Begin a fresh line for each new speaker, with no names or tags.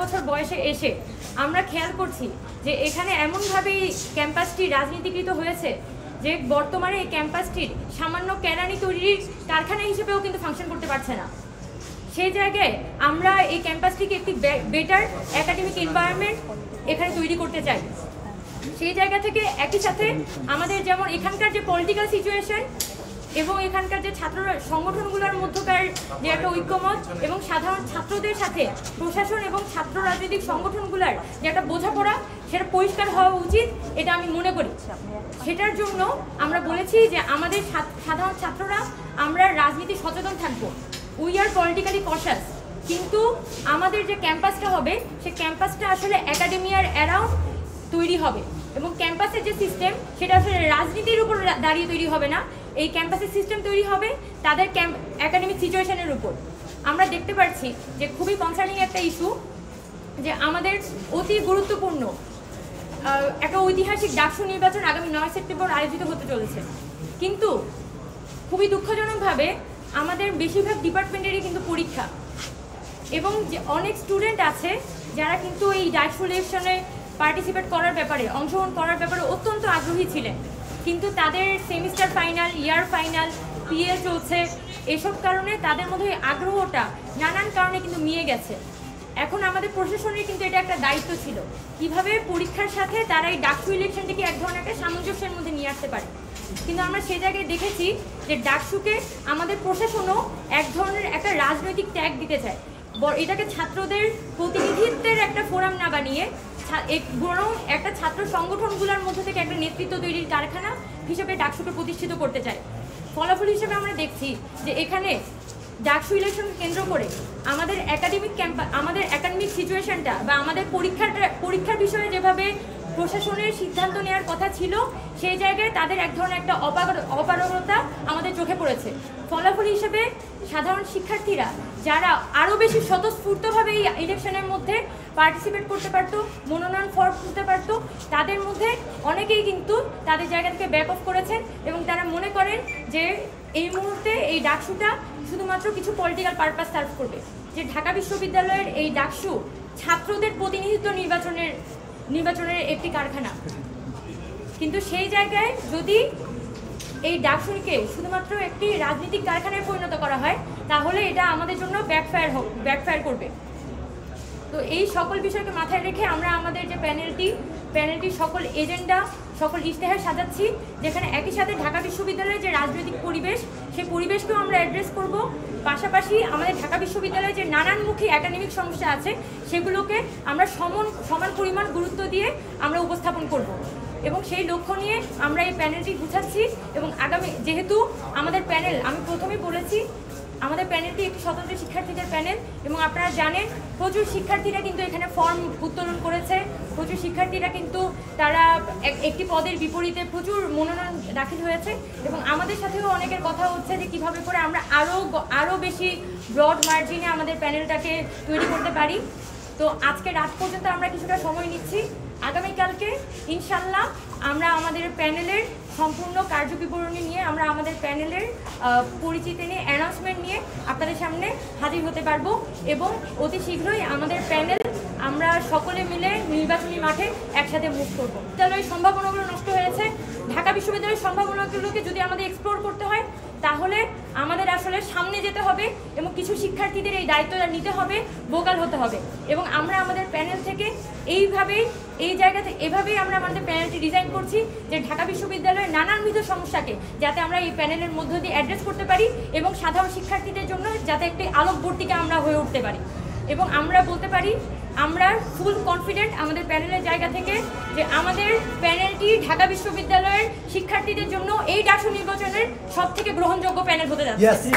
বছর বয়সে এসে আমরা খেয়াল করছি যে এখানে এমনভাবেই ক্যাম্পাসটি রাজনীতিকৃত হয়েছে যে বর্তমানে এই ক্যাম্পাসটির সামান্য কেরানি তৈরির কারখানা হিসেবেও কিন্তু ফাংশন করতে পারছে না। সেই জায়গায় আমরা এই ক্যাম্পাসটিকে একটি বেটার একাডেমিক এনভায়রনমেন্ট এখানে তৈরি করতে চাই। সেই জায়গা থেকে একই সাথে আমাদের যেমন এখানকার যে পলিটিক্যাল সিচুয়েশন এবং এখানকার যে ছাত্র সংগঠনগুলোর মধ্যকার যে একটা ঐক্যমত এবং সাধারণ ছাত্রদের সাথে প্রশাসন এবং ছাত্র রাজনৈতিক সংগঠনগুলোর যে একটা বোঝাপড়া সেটা পরিষ্কার হওয়া উচিত, এটা আমি মনে করি। সেটার জন্য আমরা বলেছি যে আমাদের সাধারণ ছাত্ররা আমরা রাজনীতি সচেতন থাকবো, উই আর পলিটিক্যালি কশাস, কিন্তু আমাদের যে ক্যাম্পাসটা হবে সে ক্যাম্পাসটা আসলে একাডেমিয়ার অ্যারাউন্ড তৈরি হবে এবং ক্যাম্পাসের যে সিস্টেম সেটা আসলে রাজনীতির উপর দাঁড়িয়ে তৈরি হবে না। এই ক্যাম্পাসের সিস্টেম তৈরি হবে তাদের একাডেমিক সিচুয়েশনের উপর। আমরা দেখতে পাচ্ছি যে খুবই কনসার্নিং একটা ইস্যু যে আমাদের অতি গুরুত্বপূর্ণ একটা ঐতিহাসিক ডাকসু নির্বাচন আগামী 9 সেপ্টেম্বর আয়োজিত হতে চলেছে, কিন্তু খুবই দুঃখজনকভাবে আমাদের বেশিরভাগ ডিপার্টমেন্টেরই কিন্তু পরীক্ষা এবং যে অনেক স্টুডেন্ট আছে যারা কিন্তু এই ডাকসু ইলেকশনে পার্টিসিপেট করার ব্যাপারে অংশগ্রহণ করার ব্যাপারে অত্যন্ত আগ্রহী ছিলেন, কিন্তু তাদের semester final, year final, PL চলছে, এসব কারণে তাদের মধ্যে আগ্রহটা নানান কারণে কিন্তু মিয়ে গেছে। এখন আমাদের প্রশাসনের কিন্তু এটা একটা দায়িত্ব ছিল কিভাবে পরীক্ষার সাথে তারা এই ডাকসু ইলেকশনটিকে এক ধরনের একটা সামঞ্জস্যের মধ্যে নিয়ে আসতে পারে, কিন্তু আমরা সেই জায়গায় দেখেছি যে ডাকসুকে আমাদের প্রশাসনও এক ধরনের একটা রাজনৈতিক ট্যাগ দিতে চায়। এটাকে ছাত্রদের প্রতিনিধিত্বের একটা ফোরাম না বানিয়ে বরং একটা ছাত্র সংগঠনগুলোর মধ্যে থেকে একটা নেতৃত্ব তৈরির কারখানা হিসেবে ডাকসুকে প্রতিষ্ঠিত করতে চায়। ফলাফল হিসেবে আমরা দেখছি যে এখানে ডাকসু ইলেকশনকে কেন্দ্র করে আমাদের একাডেমিক সিচুয়েশনটা বা আমাদের পরীক্ষার বিষয়ে যেভাবে প্রশাসনের সিদ্ধান্ত নেওয়ার কথা ছিল সেই জায়গায় তাদের এক ধরনের একটা অপারগতা আমাদের চোখে পড়েছে। ফলাফল হিসেবে সাধারণ শিক্ষার্থীরা যারা আরও বেশি স্বতঃস্ফূর্তভাবে এই ইলেকশনের মধ্যে পার্টিসিপেট করতে পারতো, মনোনয়ন ফর্ম করতে পারতো, তাদের মধ্যে অনেকেই কিন্তু তাদের জায়গা থেকে ব্যাক অফ করেছেন এবং তারা মনে করেন যে এই মুহূর্তে এই ডাকসুটা শুধুমাত্র কিছু পলিটিক্যাল পারপাস সার্ভ করবে, যে ঢাকা বিশ্ববিদ্যালয়ের এই ডাকসু ছাত্রদের প্রতিনিধিত্ব নির্বাচনের একটি কারখানা। কিন্তু সেই জায়গায় যদি এই ডাকসুকে শুধুমাত্র একটি রাজনৈতিক কারখানায় পরিণত করা হয় তাহলে এটা আমাদের জন্য ব্যাকফায়ার করবে। তো এই সকল বিষয়কে মাথায় রেখে আমরা আমাদের যে প্যানেলটি সকল এজেন্ডা, সকল ইশতেহার সাজাচ্ছি, যেখানে একই সাথে ঢাকা বিশ্ববিদ্যালয়ের যে রাজনৈতিক পরিবেশ সেই পরিবেশকেও আমরা অ্যাড্রেস করব, পাশাপাশি আমাদের ঢাকা বিশ্ববিদ্যালয়ে যে নানানমুখী একাডেমিক সমস্যা আছে সেগুলোকে আমরা সমান পরিমাণ গুরুত্ব দিয়ে আমরা উপস্থাপন করব এবং সেই লক্ষ্য নিয়ে আমরা এই প্যানেলটি গুছাচ্ছি। এবং আগামী যেহেতু আমাদের প্যানেল, আমি প্রথমেই বলেছি আমাদের প্যানেলটি একটি স্বতন্ত্র শিক্ষার্থীদের প্যানেল এবং আপনারা জানেন প্রচুর শিক্ষার্থীরা কিন্তু এখানে ফর্ম উত্তোলন করেছে, প্রচুর শিক্ষার্থীরা কিন্তু তারা একটি পদের বিপরীতে প্রচুর মনোনয়ন দাখিল হয়েছে এবং আমাদের সাথেও অনেকের কথা হচ্ছে যে কীভাবে করে আমরা আরও বেশি ব্রড মার্জিনে আমাদের প্যানেলটাকে তৈরি করতে পারি। তো আজকে রাত পর্যন্ত আমরা কিছুটা সময় নিচ্ছি, আগামীকালকে ইনশাল্লাহ আমরা আমাদের প্যানেলের সম্পূর্ণ কার্যবিবরণী নিয়ে আমরা আমাদের প্যানেলের পরিচিতি নিয়ে অ্যানাউন্সমেন্ট নিয়ে আপনাদের সামনে হাজির হতে পারবো এবং অতি শীঘ্রই আমাদের প্যানেল আমরা সকলে মিলে নির্বাচনী মাঠে একসাথে মুভ করবো। বিশ্ববিদ্যালয়ের সম্ভাবনাগুলো নষ্ট হয়েছে, ঢাকা বিশ্ববিদ্যালয়ের সম্ভাবনাগুলোকে যদি আমাদের এক্সপ্লোর করতে হয় তাহলে আমাদের আসলে সামনে যেতে হবে এবং কিছু শিক্ষার্থীদের এই দায়িত্বটা নিতে হবে, ভোকাল হতে হবে এবং আমরা আমাদের প্যানেল থেকে এভাবেই আমরা আমাদের প্যানেলটি ডিজাইন করছি যে ঢাকা বিশ্ববিদ্যালয়ের নানানবিধ সমস্যাকে যাতে আমরা এই প্যানেলের মধ্য দিয়ে অ্যাড্রেস করতে পারি এবং সাধারণ শিক্ষার্থীদের জন্য যাতে একটি আলোকবর্তিকা আমরা হয়ে উঠতে পারি। এবং আমরা বলতে পারি আমরা ফুল কনফিডেন্ট আমাদের প্যানেলের জায়গা থেকে যে আমাদের প্যানেলটি ঢাকা বিশ্ববিদ্যালয়ের শিক্ষার্থীদের জন্য এই ডাকসু নির্বাচনের সবথেকে গ্রহণযোগ্য প্যানেল হতে যাচ্ছে।